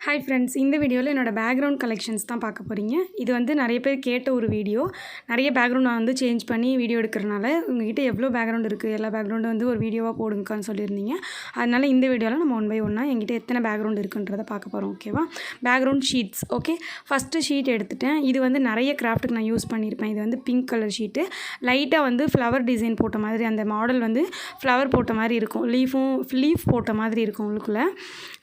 Hi friends, இந்த வீடியோவில் என்னோடய பேக்ரவுண்ட் கலெக்ஷன்ஸ் தான் பார்க்க போகிறீங்க. இது வந்து நிறைய பேர் கேட்ட ஒரு வீடியோ. நிறைய பேக்ரவுண்ட் நான் வந்து சேஞ்ச் பண்ணி வீடியோ எடுக்கிறனால உங்கள்கிட்ட எவ்வளோ பேக்ரவுண்ட் இருக்குது, எல்லா பேக்ரவுண்டும் வந்து ஒரு வீடியோவாக போடுங்கக்கான்னு சொல்லியிருந்தீங்க. அதனால் இந்த வீடியோவில் நம்ம 1 by 1 என்கிட்ட எத்தனை பேக்ரவுண்ட் இருக்குன்றதை பார்க்க போகிறோம். ஓகேவா? Background sheets. Okay, first sheet எடுத்துட்டேன். இது வந்து நிறைய கிராஃப்ட்டுக்கு நான் யூஸ் பண்ணியிருப்பேன். இது வந்து பிங்க் கலர் ஷீட்டு. லைட்டாக வந்து ஃப்ளவர் டிசைன் போட்ட மாதிரி, அந்த மாடல் வந்து ஃப்ளவர் போட்ட மாதிரி இருக்கும். லீஃப் போட்ட மாதிரி இருக்கும் உள்ளுக்குள்ளே.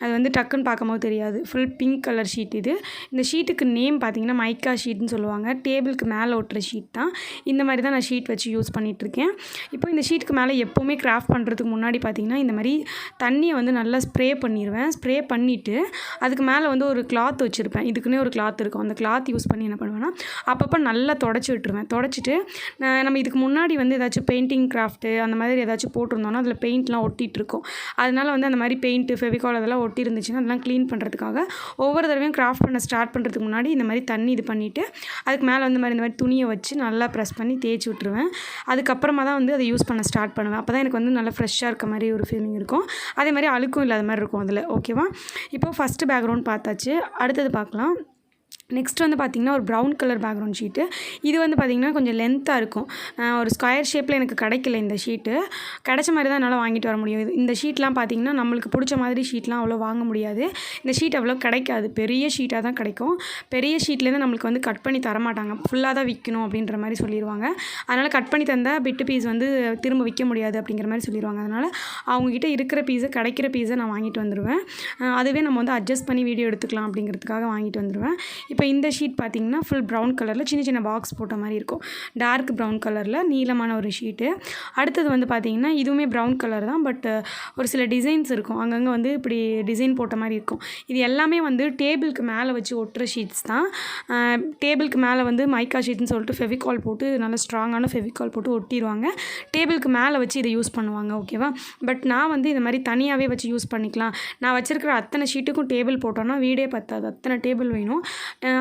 அது வந்து டக்குன்னு பார்க்கும்போது தெரியாது. ஃபுல் பிங்க் கலர் ஷீட் இது. இந்த ஷீட்டுக்கு நேம் பார்த்திங்கன்னா மைக்கா ஷீட்னு சொல்லுவாங்க. டேபிளுக்கு மேலே ஒட்டுற ஷீட் தான். இந்த மாதிரி தான் நான் ஷீட் வச்சு யூஸ் பண்ணிகிட்ருக்கேன். இப்போ இந்த ஷீட்டுக்கு மேலே எப்போவுமே கிராஃப்ட் பண்ணுறதுக்கு முன்னாடி பார்த்திங்கன்னா இந்த மாதிரி தண்ணியை வந்து நல்லா ஸ்ப்ரே பண்ணிடுவேன். ஸ்ப்ரே பண்ணிவிட்டு அதுக்கு மேலே வந்து ஒரு கிளாத் வச்சுருப்பேன். இதுக்குன்னே ஒரு கிளாத் இருக்கும். அந்த கிளாத் யூஸ் பண்ணி என்ன பண்ணுவேன்னா அப்பப்போ நல்லா தொடச்சி விட்டுருவேன். தொடச்சிட்டு நம்ம இதுக்கு முன்னாடி வந்து ஏதாச்சும் பெயிண்டிங் கிராஃப்ட்டு அந்த மாதிரி ஏதாச்சும் போட்டிருந்தோன்னா அதில் பெயிண்ட்லாம் ஒட்டிகிட்ருக்கும். அதனால் வந்து அந்த மாதிரி பெயிண்ட்டு ஃபெவிகால் அதெல்லாம் ஒட்டி இருந்துச்சுன்னா அதெல்லாம் க்ளீன் பண்ணுறதுக்காக ஒவ்வொரு தடவையும் கிராஃப்ட் பண்ண ஸ்டார்ட் பண்ணுறதுக்கு முன்னாடி இந்த மாதிரி தண்ணி இது பண்ணிவிட்டு அதுக்கு மேலே வந்து இந்த மாதிரி துணியை வச்சு நல்லா ப்ரெஸ் பண்ணி தேய்ச்சி விட்டுருவேன். அதுக்கப்புறமா தான் வந்து அதை யூஸ் பண்ண ஸ்டார்ட் பண்ணுவேன். அப்போ தான் எனக்கு வந்து நல்லா ஃப்ரெஷ்ஷாக இருக்க மாதிரி ஒரு ஃபீலிங் இருக்கும். அதே மாதிரி அழுக்கும் இல்லாத மாதிரி இருக்கும் அதில். ஓகேவா? இப்போ ஃபஸ்ட்டு பேக்ரவுண்ட் பார்த்தாச்சு. அடுத்தது பார்க்கலாம். நெக்ஸ்ட் வந்து பார்த்திங்கன்னா ஒரு ப்ரௌன் கலர் பேக்ரவுண்ட் ஷீட்டு. இது வந்து பார்த்திங்கன்னா கொஞ்சம் லென்த்தாக இருக்கும். ஒரு ஸ்கொயர் ஷேப்பில் எனக்கு கிடைக்கல இந்த ஷீட்டு. கிடைச்ச மாதிரி தான் என்னால் வாங்கிட்டு வர முடியும். இந்த ஷீட்லாம் பார்த்திங்கன்னா நம்மளுக்கு பிடிச்ச மாதிரி ஷீட்லாம் அவ்வளோ வாங்க முடியாது. இந்த ஷீட் அவ்வளோ கிடைக்காது. பெரிய ஷீட்டாக தான் கிடைக்கும். பெரிய ஷீட்லேருந்து நம்மளுக்கு வந்து கட் பண்ணி தரமாட்டாங்க. ஃபுல்லாக தான் விற்கணும் அப்படின்ற மாதிரி சொல்லிடுவாங்க. அதனால் கட் பண்ணி தந்தால் பிட்டு பீஸ் வந்து திரும்ப விற்க முடியாது அப்படிங்கிற மாதிரி சொல்லிடுவாங்க. அதனால் அவங்ககிட்ட இருக்கிற பீஸை கிடைக்கிற பீஸை நான் வாங்கிட்டு வந்துடுவேன். அதுவே நம்ம வந்து அட்ஜஸ்ட் பண்ணி வீடியோ எடுத்துக்கலாம் அப்படிங்கிறதுக்காக வாங்கிட்டு வந்துடுவேன். இப்போ இந்த ஷீட் பார்த்திங்கன்னா ஃபுல் ப்ரௌன் கலரில் சின்ன சின்ன பாக்ஸ் போட்ட மாதிரி இருக்கும். டார்க் ப்ரௌன் கலரில் நீளமான ஒரு ஷீட்டு. அடுத்தது வந்து பார்த்திங்கன்னா இதுவுமே ப்ரௌன் கலர் தான். பட் ஒரு சில டிசைன்ஸ் இருக்கும். அங்கங்கே வந்து இப்படி டிசைன் போட்ட மாதிரி இருக்கும். இது எல்லாமே வந்து டேபிளுக்கு மேலே வச்சு ஒட்டுற ஷீட்ஸ் தான். டேபிளுக்கு மேலே வந்து மைக்கா ஷீட்னு சொல்லிட்டு ஃபெவிகால் போட்டு நல்லா ஸ்ட்ராங்கான ஃபெவிகால் போட்டு ஒட்டிடுவாங்க. டேபிளுக்கு மேலே வச்சு இதை யூஸ் பண்ணுவாங்க. ஓகேவா? பட் நான் வந்து இந்த மாதிரி தனியாகவே வச்சு யூஸ் பண்ணிக்கலாம். நான் வச்சுருக்கிற அத்தனை ஷீட்டுக்கும் டேபிள் போட்டோன்னா வீடே பத்தாது. அத்தனை டேபிள் வேணும்.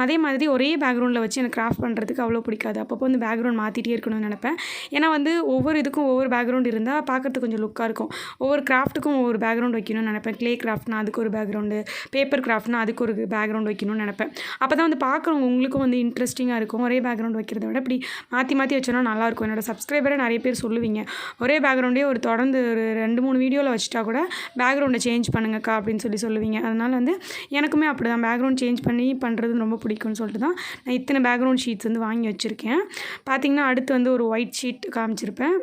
அதே மாதிரி ஒரே பேக்ரவுண்டில் வச்சு எனக்கு கிராஃப்ட் பண்ணுறதுக்கு அவ்வளோ பிடிக்காது. அப்பப்போ வந்து பேக்ரவுண்ட் மாற்றிட்டே இருக்கணும்னு நினைப்பேன். ஏன்னா வந்து ஒவ்வொரு இதுக்கும் ஒவ்வொரு பேக்ரவுண்ட் இருந்தால் பார்க்குறதுக்கு கொஞ்சம் லுக்காக இருக்கும். ஒவ்வொரு கிராஃப்ட்டுக்கும் ஒவ்வொரு பேக்ரவுண்ட் வைக்கணும்னு நினைப்பேன். க்ளே கிராஃப்ட்னா அதுக்கு ஒரு பேக்ரவுண்டு, பேப்பர் கிராஃப்ட்னா அதுக்கு ஒரு பேக்ரவுண்ட் வைக்கணும்னு நினைப்பேன். அப்போ தான் வந்து பார்க்குறவங்க உங்களுக்கும் வந்து இன்ட்ரெஸ்டிங்காக இருக்கும். ஒரே பேக்ரவுண்ட் வைக்கிறத விட இப்படி மாற்றி மாற்றி வச்சோன்னா நல்லாயிருக்கும். என்னோடய சப்ஸ்கிரைபரை நிறைய பேர் சொல்லுவீங்க, ஒரே பேக்ரவுண்டே ஒரு தொடர்ந்து ஒரு 2-3 வீடியோவில் வச்சுட்டா கூட பேக்ரவுண்டை சேஞ்ச் பண்ணுங்கக்கா அப்படின்னு சொல்லுவீங்க. அதனால் வந்து எனக்குமே அப்படி தான் பேக்ரவுண்ட் சேஞ்ச் பண்ணி பண்ணுறது ரொம்ப பிடிக்கும்னு சொல்லிட்டு தான் நான் இத்தனை பேக்ரவுண்ட் ஷீட்ஸ் வந்து வாங்கி வச்சுருக்கேன். பார்த்திங்கன்னா அடுத்து வந்து ஒரு ஒயிட் ஷீட் காமிச்சிருப்பேன்.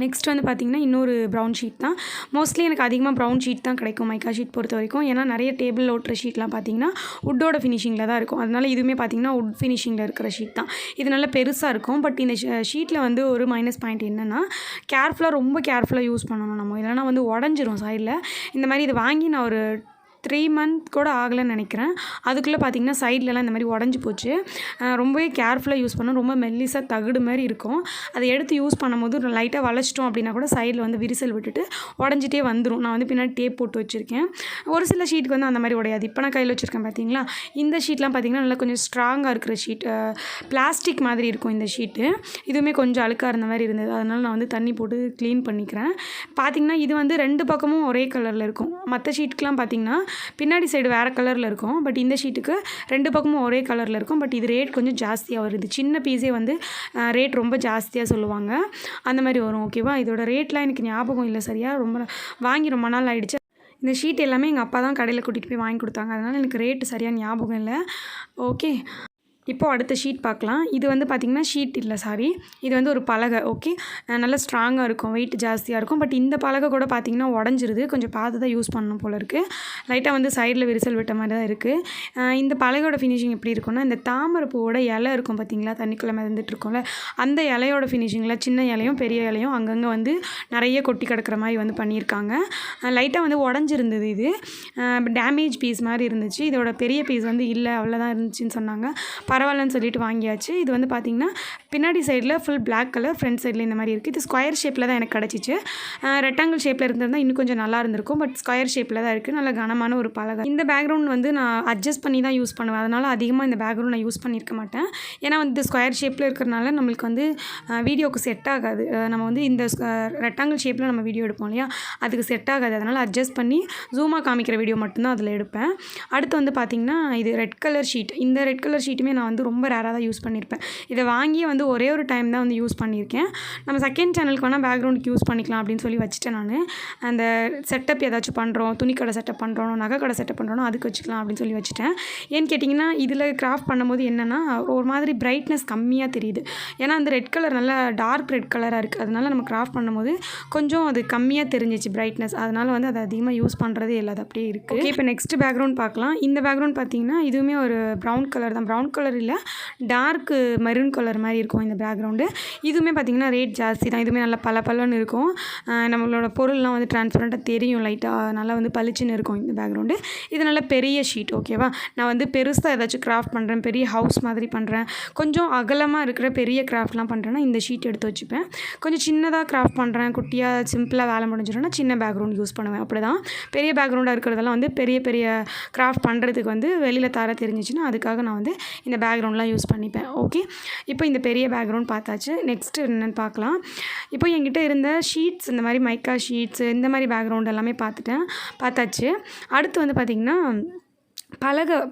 நெக்ஸ்ட் வந்து பார்த்திங்கன்னா இன்னொரு ப்ரௌன் ஷீட் தான். மோஸ்ட்லி எனக்கு அதிகமாக ப்ரௌன் ஷீட் தான் கிடைக்கும் மைக்கா ஷீட் பொறுத்த வரைக்கும். ஏன்னா நிறைய டேபிள் ஓட்டுற ஷீட்லாம் பார்த்திங்கன்னா உட்டோட ஃபினிஷிங்கில் தான் இருக்கும். அதனால் இதுவுமே பார்த்திங்கன்னா உட் ஃபினிஷிங்கில் இருக்கிற ஷீட் தான். இது நல்லா பெருசாக இருக்கும். பட் இந்த ஷீட்டில் வந்து ஒரு மைனஸ் பாயிண்ட் என்னென்னா ரொம்ப கேர்ஃபுல்லாக யூஸ் பண்ணணும் நம்ம. இல்லைனா வந்து உடஞ்சிரும் சைடில். இந்த மாதிரி இது வாங்கி நான் ஒரு 3 month கூட ஆகலைன்னு நினைக்கிறேன். அதுக்குள்ளே பார்த்திங்கன்னா சைட்லலாம் இந்த மாதிரி உடஞ்சி போச்சு. ரொம்பவே கேர்ஃபுல்லாக யூஸ் பண்ணணும். ரொம்ப மெல்லிசாக தகுடு மாதிரி இருக்கும். அதை எடுத்து யூஸ் பண்ணும்போது லைட்டாக வளைச்சிட்டோம் அப்படின்னா கூட சைடில் வந்து விரிசல் விட்டுட்டு உடஞ்சிட்டே வந்துடும். நான் வந்து பின்னாடி டேப் போட்டு வச்சுருக்கேன். ஒரு சில ஷீட்டுக்கு வந்து அந்த மாதிரி உடையாது. இப்போ நான் கையில் வச்சுருக்கேன் பார்த்திங்களா. இந்த ஷீட்லாம் பார்த்திங்கன்னா நல்லா கொஞ்சம் ஸ்ட்ராங்காக இருக்கிற ஷீட். பிளாஸ்டிக் மாதிரி இருக்கும் இந்த ஷீட்டு. இதுவுமே கொஞ்சம் அழுக்காக இருந்த மாதிரி இருந்தது. அதனால் நான் வந்து தண்ணி போட்டு க்ளீன் பண்ணிக்கிறேன். பார்த்திங்கன்னா இது வந்து 2 பக்கமும் ஒரே கலரில் இருக்கும். மற்ற ஷீட்டுக்கெலாம் பார்த்திங்கன்னா பின்னாடி சைடு வேறு கலரில் இருக்கும். பட் இந்த ஷீட்டுக்கு 2 பக்கமும் ஒரே கலரில் இருக்கும். பட் இது ரேட் கொஞ்சம் ஜாஸ்தியாக வருது. சின்ன பீஸே வந்து ரேட் ரொம்ப ஜாஸ்தியாக சொல்லுவாங்க. அந்த மாதிரி வரும். ஓகேவா? இதோட ரேட்லாம் எனக்கு ஞாபகம் இல்லை சரியாக. வாங்கி ரொம்ப நாள் ஆகிடுச்சு. இந்த ஷீட் எல்லாமே எங்கள் அப்பா தான் கடையில் கூட்டிகிட்டு போய் வாங்கி கொடுத்தாங்க. அதனால் எனக்கு ரேட்டு சரியாக ஞாபகம் இல்லை. ஓகே, இப்போது அடுத்த ஷீட் பார்க்கலாம். இது வந்து பார்த்திங்கன்னா ஷீட் இல்லை, சாரி, இது வந்து ஒரு பலகை. ஓகே, நல்லா ஸ்ட்ராங்காக இருக்கும், வெயிட் ஜாஸ்தியாக இருக்கும். பட் இந்த பலகை கூட பார்த்திங்கன்னா உடஞ்சிருது. கொஞ்சம் பார்த்து தான் யூஸ் பண்ணணும் போல் இருக்குது. லைட்டாக வந்து சைடில் விரிசல் விட்ட மாதிரி தான் இருக்குது. இந்த பலகையோட ஃபினிஷிங் எப்படி இருக்குன்னா, இந்த தாமரை பூவோட இலை இருக்கும் பார்த்திங்களா, தண்ணிக்குள்ளே மிதந்துட்டு இருக்கோம்ல, அந்த இலையோட ஃபினிஷிங்கில் சின்ன இலையும் பெரிய இலையும் அங்கங்கே வந்து நிறைய கொட்டி கிடக்கிற மாதிரி வந்து பண்ணியிருக்காங்க. லைட்டாக வந்து உடஞ்சிருந்தது. இது டேமேஜ் பீஸ் மாதிரி இருந்துச்சு. இதோட பெரிய பீஸ் வந்து இல்லை, அவ்வளோதான் இருந்துச்சுன்னு சொன்னாங்க. பரவாயில்லன்னு சொல்லிட்டு வாங்கியாச்சு. இது வந்து பார்த்திங்கன்னா பின்னாடி சைடில் ஃபுல் பிளாக் கலர், ஃப்ரண்ட் சைடில் இந்த மாதிரி இருக்குது. இது ஸ்கொயர் ஷேப்பில் தான் எனக்கு கிடச்சிச்சு. ரெக்டாங்கிள் ஷேப்பில் இருந்திருந்தால் இன்னும் கொஞ்சம் நல்லா இருந்திருக்கும். பட் ஸ்கொயர் ஷேப்பில் தான் இருக்குது. நல்ல கனமான ஒரு பலகை. இந்த பேக்ரவுண்ட் வந்து நான் அட்ஜஸ்ட் பண்ணி தான் யூஸ் பண்ணுவேன். அதனால் அதிகமாக இந்த பேக்ரவுண்ட் நான் யூஸ் பண்ணியிருக்க மாட்டேன். ஏன்னா வந்து ஸ்கொயர் ஷேப்பில் இருக்கிறனால நம்மளுக்கு வந்து வீடியோவுக்கு செட் ஆகாது. நம்ம வந்து இந்த ரெக்டாங்கிள் ஷேப்பில் நம்ம வீடியோ எடுப்போம் இல்லையா, அதுக்கு செட் ஆகாது. அதனால் அட்ஜஸ்ட் பண்ணி ஜூமாக காமிக்கிற வீடியோ மட்டும்தான் அதில் எடுப்பேன். அடுத்து வந்து பார்த்திங்கன்னா இது ரெட் கலர் ஷீட். இந்த ரெட் கலர் ஷீட்டுமே நான் வந்து ரொம்ப ரேராக தான் யூஸ் பண்ணியிருப்பேன். இதை வாங்கி வந்து ஒரே ஒரு டைம் தான் வந்து யூஸ் பண்ணியிருக்கேன். நம்ம செகண்ட் சேனலுக்கு வேணால் பேக்ரவுண்டுக்கு யூஸ் பண்ணிக்கலாம் அப்படின்னு சொல்லி வச்சுட்டேன் நான். அந்த செட்டப் ஏதாச்சும் பண்ணுறோம், துணிக்கடை செட்டப் பண்ணுறோம், நகை கடை செட்டப் பண்ணுறோம், அதுக்கு வச்சுக்கலாம் அப்படின்னு சொல்லி வச்சுட்டேன். ஏன்னு கேட்டிங்கன்னா இதில் கிராஃப்ட் பண்ணும்போது என்னென்னா ஒரு மாதிரி பிரைட்னஸ் கம்மியாக தெரியுது. ஏன்னா அந்த ரெட் கலர் நல்லா டார்க் ரெட் கலராக இருக்குது. அதனால் நம்ம கிராஃப்ட் பண்ணும்போது கொஞ்சம் அது கம்மியாக தெரிஞ்சிச்சு பிரைட்னஸ். அதனால் வந்து அதை அதிகமாக யூஸ் பண்ணுறதே இல்லை, அது அப்படியே இருக்குது. ஓகே, இப்போ நெக்ஸ்ட் பேக்ரவுண்ட் பார்க்கலாம். இந்த பேக்ரவுண்ட் பார்த்திங்கன்னா இதுவுமே ஒரு ப்ரௌன் கலர் தான். ப்ரௌன் கலர் இல்லை, டார்க் மெரூன் கலர் மாதிரி இருக்கும் இந்த பேக்ரவுண்டு. இதுவுமே பார்த்திங்கன்னா ரேட் ஜாஸ்தி தான். இதுவுமே நல்லா பலன்னு இருக்கும். நம்மளோட பொருள்லாம் வந்து டிரான்ஸ்பரண்ட்டாக தெரியும், லைட்டாக நல்லா வந்து பளிச்சுன்னு இருக்கும் இந்த பேக்ரவுண்டு. இது நல்ல பெரிய ஷீட். ஓகேவா, நான் வந்து பெருசாக ஏதாச்சும் கிராஃப்ட் பண்ணுறேன், பெரிய ஹவுஸ் மாதிரி பண்ணுறேன், கொஞ்சம் அகலமாக இருக்கிற பெரிய கிராஃப்ட்லாம் பண்ணுறேன்னா இந்த ஷீட் எடுத்து வச்சுப்பேன். கொஞ்சம் சின்னதாக கிராஃப்ட் பண்ணுறேன், குட்டியாக சிம்பிளாக வேலை முடிஞ்சிடும்னா சின்ன பேக்ரவுண்ட் யூஸ் பண்ணுவேன். அப்படி தான் பெரிய பேக்ரவுண்டாக இருக்கிறதெல்லாம் வந்து பெரிய கிராஃப்ட் பண்ணுறதுக்கு வந்து வெளியில் தர தெரிஞ்சிச்சுன்னா அதுக்காக நான் வந்து இந்த பேக்ரவுண்ட்லாம் யூஸ் பண்ணிப்பேன். ஓகே, இப்போ இந்த பெரிய பேக்ரவுண்ட் பார்த்தாச்சு. நெக்ஸ்ட்டு என்னென்னு பார்க்கலாம். இப்போ என்கிட்ட இருந்த ஷீட்ஸ், இந்த மாதிரி மைக்கா ஷீட்ஸு, இந்த மாதிரி பேக்ரவுண்ட் எல்லாமே பார்த்தாச்சு. அடுத்து வந்து பார்த்திங்கன்னா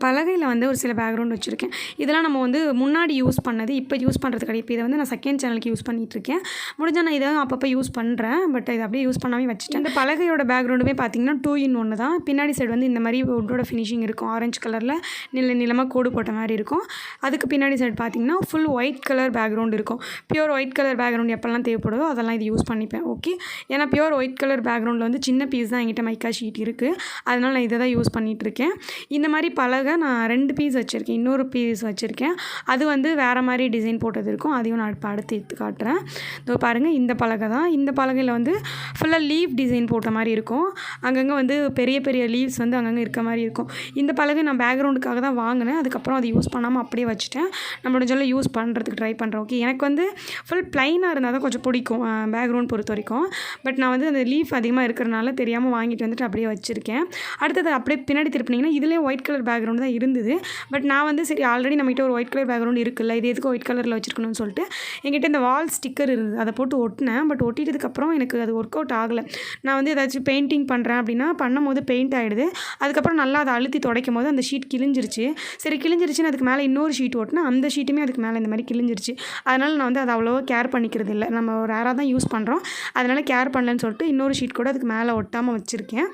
பலகையில் வந்து ஒரு சில பேக்ரவுண்ட் வச்சுருக்கேன். இதெல்லாம் நம்ம வந்து முன்னாடி யூஸ் பண்ணது, இப்போ யூஸ் பண்ணுறது கிடையாது. இப்போ இதை வந்து நான் செகண்ட் சேனலுக்கு யூஸ் பண்ணிகிட்ருக்கேன். முடிஞ்சால் நான் இதை அப்பப்போ யூஸ் பண்ணுறேன். பட் இதை அப்படியே யூஸ் பண்ணாமல் வச்சுட்டேன். இந்த பலகையோட பேக்ரவுண்டுமே பார்த்திங்கன்னா 2-in-1 தான். பின்னாடி சைடு வந்து இந்த மாதிரி வுட்டோட ஃபினிஷிங் இருக்கும். ஆரஞ்சு கலரில் நிலமாக கோடு போட்ட மாதிரி இருக்கும். அதுக்கு பின்னாடி சைடு பார்த்திங்கன்னா ஃபுல் ஒயிட் கலர் பேக்ரவுண்ட் இருக்கும். பியூர் ஒயிட் கலர் பேக்ரவுண்ட் எப்போல்லாம் தேவைப்படுதோ அதெல்லாம் இது யூஸ் பண்ணிப்பேன். ஓகே, ஏன்னா பியூர் ஒயிட் கலர் பேக்ரவுண்டில் வந்து சின்ன பீஸ் தான் என்கிட்ட மைக்கா ஷீட் இருக்குது. அதனால் நான் இதை தான் யூஸ் பண்ணிகிட்ருக்கேன். இந்த மாதிரி பலகை நான் 2 பீஸ் வச்சுருக்கேன். இன்னொரு பீஸ் வச்சுருக்கேன். அது வந்து வேறு மாதிரி டிசைன் போட்டது இருக்கும். அதையும் நான் இப்போ அடுத்து எடுத்து காட்டுறேன். இதோ பாருங்கள், இந்த பலகை தான். இந்த பலகையில் வந்து ஃபுல்லாக லீவ் டிசைன் போட்ட மாதிரி இருக்கும். அங்கங்கே வந்து பெரிய லீவ்ஸ் வந்து அங்கங்கே இருக்க மாதிரி இருக்கும். இந்த பலகை நான் பேக்ரவுண்டுக்காக தான் வாங்கினேன். அதுக்கப்புறம் அதை யூஸ் பண்ணாமல் அப்படியே வச்சுட்டேன். நம்மளோட சொல்ல யூஸ் பண்ணுறதுக்கு ட்ரை பண்ணுறேன். ஓகே, எனக்கு வந்து ஃபுல் ப்ளைனாக இருந்தால் தான் கொஞ்சம் பிடிக்கும் பேக்ரவுண்ட் பொறுத்த வரைக்கும். பட் நான் வந்து அந்த லீஃப் அதிகமாக இருக்கிறனால தெரியாமல் வாங்கிட்டு வந்துட்டு அப்படியே வச்சுருக்கேன். அடுத்தது அப்படியே பின்னாடி திருப்பினீங்கன்னா இதுலேயே ஒயிட் கலர் பேக்ரவுண்ட் தான் இருந்தது. பட் நான் வந்து சரி ஆல்ரெடி நம்மகிட்ட ஒரு ஒயிட் கலர் பேக்ரவுண்ட் இருக்குல்ல, இது எதுக்கு ஒயிட் கலரில் வச்சுருக்கணும்னு சொல்லிட்டு என்கிட்ட இந்த வால் ஸ்டிக்கர் இருந்தது. அதை போட்டு ஒட்டினேன். பட் ஒட்டிட்டதுக்கப்புறம் எனக்கு அது ஒர்க் அவுட் ஆகலை. நான் வந்து ஏதாச்சும் பெயிண்டிங் பண்ணுறேன் அப்படின்னா பண்ணும்போது பெயிண்ட் ஆகிடுது. அதுக்கப்புறம் நல்லா அதை அழுத்தி துடைக்கும் போது அந்த ஷீட் கிழிஞ்சிருச்சு. சரி கிழிஞ்சிருச்சுன்னு அதுக்கு மேலே இன்னொரு ஷீட் ஓட்டினா அந்த ஷீட்டுமே அதுக்கு மேலே இந்த மாதிரி கிழிஞ்சிருச்சு. அதனால் நான் வந்து அதை அவ்வளோவா கேர் பண்ணிக்கிறது இல்லை. நம்ம ரேராக தான் யூஸ் பண்ணுறோம். அதனால் கேர் பண்ணலன்னு சொல்லிட்டு இன்னொரு ஷீட் கூட அதுக்கு மேலே ஒட்டாமல் வச்சுருக்கேன்.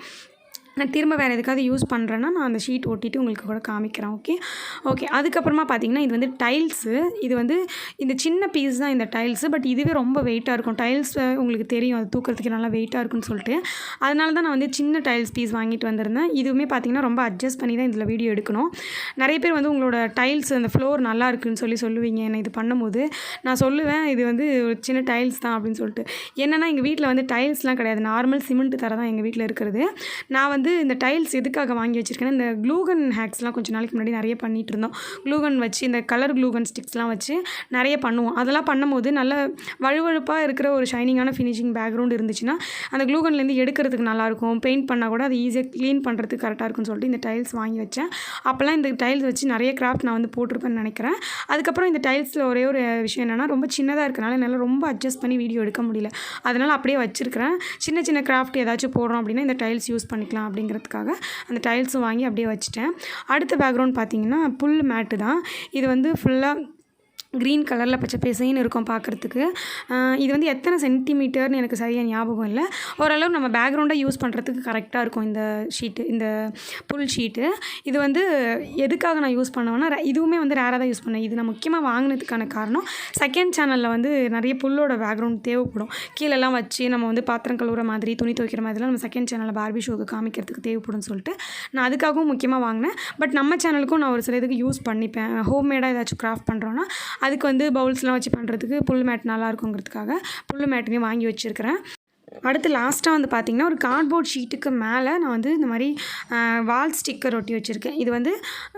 நான் திரும்ப வேறு எதுக்காவது யூஸ் பண்ணுறேன்னா நான் அந்த ஷீட் ஒட்டிட்டு உங்களுக்கு கூட காமிக்கிறேன். ஓகே அதுக்கப்புறமா பார்த்தீங்கன்னா இது வந்து டைல்ஸு. இது வந்து இந்த சின்ன பீஸ் தான் இந்த டைல்ஸு. பட் இதுவே ரொம்ப வெயிட்டாக இருக்கும். டைல்ஸ் உங்களுக்கு தெரியும், அது தூக்கிறதுக்கு நல்லா வெயிட்டாக இருக்குன்னு சொல்லிட்டு அதனால தான் நான் வந்து சின்ன டைல்ஸ் பீஸ் வாங்கிட்டு வந்திருந்தேன். இதுவுமே பார்த்திங்கன்னா ரொம்ப அட்ஜஸ்ட் பண்ணி தான் இதில் வீடியோ எடுக்கணும். நிறைய பேர் வந்து உங்களோட டைல்ஸ் அந்த ஃப்ளோர் நல்லா இருக்குன்னு சொல்லுவீங்க. என்ன இது பண்ணும்போது நான் சொல்லுவேன் இது வந்து ஒரு சின்ன டைல்ஸ் தான் அப்படின்னு சொல்லிட்டு. என்னென்னா எங்கள் வீட்டில் வந்து டைல்ஸ்லாம் கிடையாது, நார்மல் சிமெண்ட் தர தான் எங்கள் வீட்டில் இருக்கிறது. நான் வந்து இந்த டைல்ஸ் எதுக்காக வாங்கி வச்சுருக்கேன்னா இந்த க்ளூகன் ஹேக்ஸ்லாம் கொஞ்சம் நாளைக்கு முன்னாடி நிறைய பண்ணிகிட்டு இருந்தோம். க்ளூகன் வச்சு இந்த கலர் க்ளூகன் ஸ்டிக்ஸ்லாம் வச்சு நிறைய பண்ணுவோம். அதெல்லாம் பண்ணும்போது நல்ல வழுவழுப்பாக இருக்கிற ஒரு ஷைனிங்கான ஃபினிஷிங் பேக்ரவுண்ட் இருந்துச்சுன்னா அந்த க்ளூகன்லேருந்து எடுக்கிறதுக்கு நல்லாயிருக்கும். பெயிண்ட் பண்ணால் கூட அது ஈஸியாக க்ளீன் பண்ணுறதுக்கு கரெக்டாக இருக்குன்னு சொல்லிட்டு இந்த டைல்ஸ் வாங்கி வச்சேன். அப்போல்லாம் இந்த டைல்ஸ் வச்சு நிறைய கிராஃப்ட் நான் வந்து போட்டிருப்பேன்னு நினைக்கிறேன். அதுக்கப்புறம் இந்த டைல்ஸில் ஒரே ஒரு விஷயம் என்னென்னா ரொம்ப சின்னதாக இருக்கனால என்னால் ரொம்ப அட்ஜஸ்ட் பண்ணி வீடியோ எடுக்க முடியல. அதனால் அப்படியே வச்சுருக்கிறேன். சின்ன கிராஃப்ட் ஏதாச்சும் போடுறோம் அப்படின்னா இந்த டைல்ஸ் யூஸ் பண்ணிக்கலாம் அப்படிங்கிறதுக்காக அந்த டைல்ஸும் வாங்கி அப்படியே வச்சுட்டேன். அடுத்த பேக்ரவுண்ட் பார்த்திங்கன்னா புல் மேட்டு தான். இது வந்து ஃபுல்லாக க்ரீன் கலரில் பச்சை பசேன்னு இருக்கும் பார்க்குறதுக்கு. இது வந்து எத்தனை சென்டிமீட்டர்னு எனக்கு சரியாக ஞாபகம் இல்லை. ஓரளவு நம்ம பேக்ரவுண்டாக யூஸ் பண்ணுறதுக்கு கரெக்டாக இருக்கும் இந்த ஷீட்டு, இந்த புல் ஷீட்டு. இது வந்து எதுக்காக நான் யூஸ் பண்ணுவேன்னா இதுவுமே வந்து ரேராக தான் யூஸ் பண்ணேன். இது நான் முக்கியமாக வாங்கினதுக்கான காரணம் செகண்ட் சேனலில் வந்து நிறைய புல்லோட பேக்ரவுண்ட் தேவைப்படும். கீழெல்லாம் வச்சு நம்ம வந்து பாத்திரம் கழுவுற மாதிரி துணி துவைக்கிற மாதிரிலாம் நம்ம செகண்ட் சேனலில் பார்பி ஷோக்கு காமிக்கிறதுக்கு தேவைப்படும்னு சொல்லிட்டு நான் அதுக்காகவும் முக்கியமாக வாங்கினேன். பட் நம்ம சேனலுக்கும் நான் ஒரு சில இதுக்கு யூஸ் பண்ணிப்பேன். ஹோம்மேடாக ஏதாச்சும் கிராஃப்ட் பண்ணுறோன்னா அதுக்கு வந்து பவுல்ஸ்லாம் வச்சு பண்ணுறதுக்கு புல் மேட் நல்லா இருக்குங்கிறதுக்காக புல் மேட்டுமே வாங்கி வச்சுருக்கிறேன். அடுத்து லாஸ்ட்டாக வந்து பார்த்திங்கன்னா ஒரு கார்ட்போர்ட் ஷீட்டுக்கு மேலே நான் வந்து இந்த மாதிரி வால் ஸ்டிக்கர் ஒட்டி வச்சுருக்கேன். இது வந்து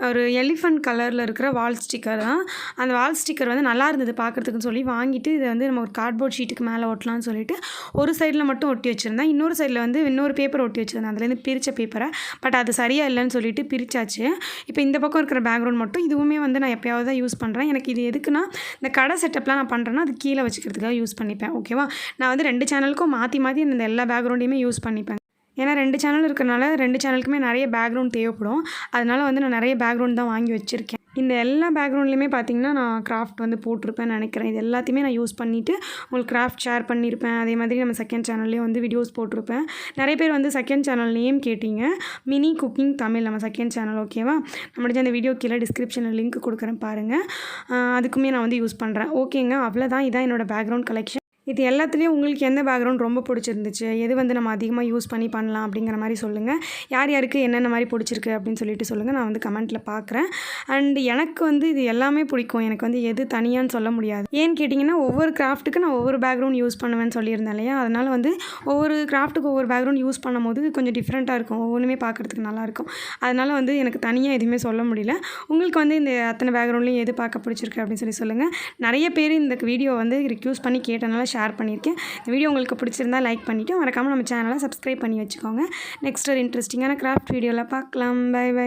ஒரு எலிஃபண்ட் கலரில் இருக்கிற வால் ஸ்டிக்கர் தான். அந்த வால் ஸ்டிக்கர் வந்து நல்லா இருந்தது பார்க்குறதுக்குன்னு சொல்லி வாங்கிட்டு இதை வந்து நம்ம ஒரு கார்ட்போர்ட் ஷீட்டுக்கு மேலே ஒட்டலாம்னு சொல்லிட்டு ஒரு சைடில் மட்டும் ஒட்டி வச்சுருந்தேன். இன்னொரு சைடில் வந்து இன்னொரு பேப்பர் ஒட்டி வச்சுருந்தேன். அதுலேருந்து பிரித்த பேப்பரை. பட் அது சரியாக இல்லைன்னு சொல்லிட்டு பிரித்தாச்சு. இப்போ இந்த பக்கம் இருக்கிற பேக்ரவுண்ட் மட்டும் இதுவுமே வந்து நான் எப்போயாவது தான் யூஸ் பண்ணுறேன். எனக்கு இது எதுக்குன்னா இந்த கடை செட்டப்லாம் நான் பண்ணுறேன்னா அது கீழே வச்சுக்கிறதுக்காக யூஸ் பண்ணிப்பேன். ஓகேவா? நான் வந்து 2 சேனலுக்கும் மாற்றி மாற்றி இந்த எல்லா பேக்ரவுண்டையுமே யூஸ் பண்ணிப்பேன். ஏன்னா 2 சேனல் இருக்கிறனால 2 சேனலுக்குமே நிறைய பேக்ரவுண்ட் தேவைப்படும். அதனால் வந்து நான் நிறைய பேக்ரவுண்ட் தான் வாங்கி வச்சுருக்கேன். இந்த எல்லா பேக்ரவுண்ட்லேயுமே பார்த்திங்கன்னா நான் கிராஃப்ட் வந்து போட்டிருப்பேன்னு நினைக்கிறேன். இது எல்லாத்தையுமே நான் யூஸ் பண்ணிவிட்டு உங்களுக்கு கிராஃப்ட் ஷேர் பண்ணியிருப்பேன். அதே மாதிரி நம்ம செகண்ட் சேனல்லேயும் வந்து வீடியோஸ் போட்டிருப்பேன். நிறைய பேர் வந்து செகண்ட் சேனல் நேம் கேட்டிங்க. மினி குக்கிங் தமிழ் நம்ம செகண்ட் சேனல். ஓகேவா? நம்மளுடைய அந்த வீடியோ கீழே டிஸ்கிரிப்ஷனில் லிங்க் கொடுக்குறேன் பாருங்கள். அதுக்குமே நான் வந்து யூஸ் பண்ணுறேன். ஓகேங்க, அவ்வளோதான். இதான் என்னோடய பேக்ரவுண்ட் கலெக்ஷன். இது எல்லாத்துலேயும் உங்களுக்கு எந்த பேக்ரவுண்ட் ரொம்ப பிடிச்சிருந்துச்சு, எது வந்து நம்ம அதிகமாக யூஸ் பண்ணலாம் அப்படிங்கிற மாதிரி சொல்லுங்கள். யார் யாருக்கு என்னென்ன மாதிரி பிடிச்சிருக்கு அப்படின்னு சொல்லிட்டு சொல்லுங்கள். நான் வந்து கமெண்ட்டில் பார்க்குறேன். அண்ட் எனக்கு வந்து இது எல்லாமே பிடிக்கும். எனக்கு வந்து எது தனியான்னு சொல்ல முடியாது. ஏன்னு கேட்டிங்கன்னா ஒவ்வொரு கிராஃப்ட்டுக்கு நான் ஒவ்வொரு பேக்ரவுண்ட் யூஸ் பண்ணுவேன்னு சொல்லியிருந்தேன் இல்லையா? அதனால் வந்து ஒவ்வொரு கிராஃப்ட்டுக்கு ஒவ்வொரு பேக்ரவுண்ட் யூஸ் பண்ணும்போது கொஞ்சம் டிஃப்ரெண்ட்டாக இருக்கும். ஒவ்வொன்றுமே பார்க்குறதுக்கு நல்லாயிருக்கும். அதனால் வந்து எனக்கு தனியாக எதுவுமே சொல்ல முடியல. உங்களுக்கு வந்து இந்த அத்தனை பேக்ரவுண்ட்லேயும் எது பார்க்க பிடிச்சிருக்கு அப்படின்னு சொல்லுங்கள். நிறைய பேர் இந்த வீடியோ வந்து ரிக்யூஸ் பண்ணி கேட்டனால ஷேர் பண்ணியிருக்கேன். இந்த வீடியோ உங்களுக்கு பிடிச்சிருந்தா லைக் பண்ணிவிட்டு மறக்காமல் நம்ம சேனலை சப்ஸ்கிரைப் பண்ணி வச்சுக்கோங்க. நெக்ஸ்ட் ஒரு இன்ட்ரெஸ்டிங்கான கிராஃப்ட் வீடியோவில் பார்க்கலாம். Bye by.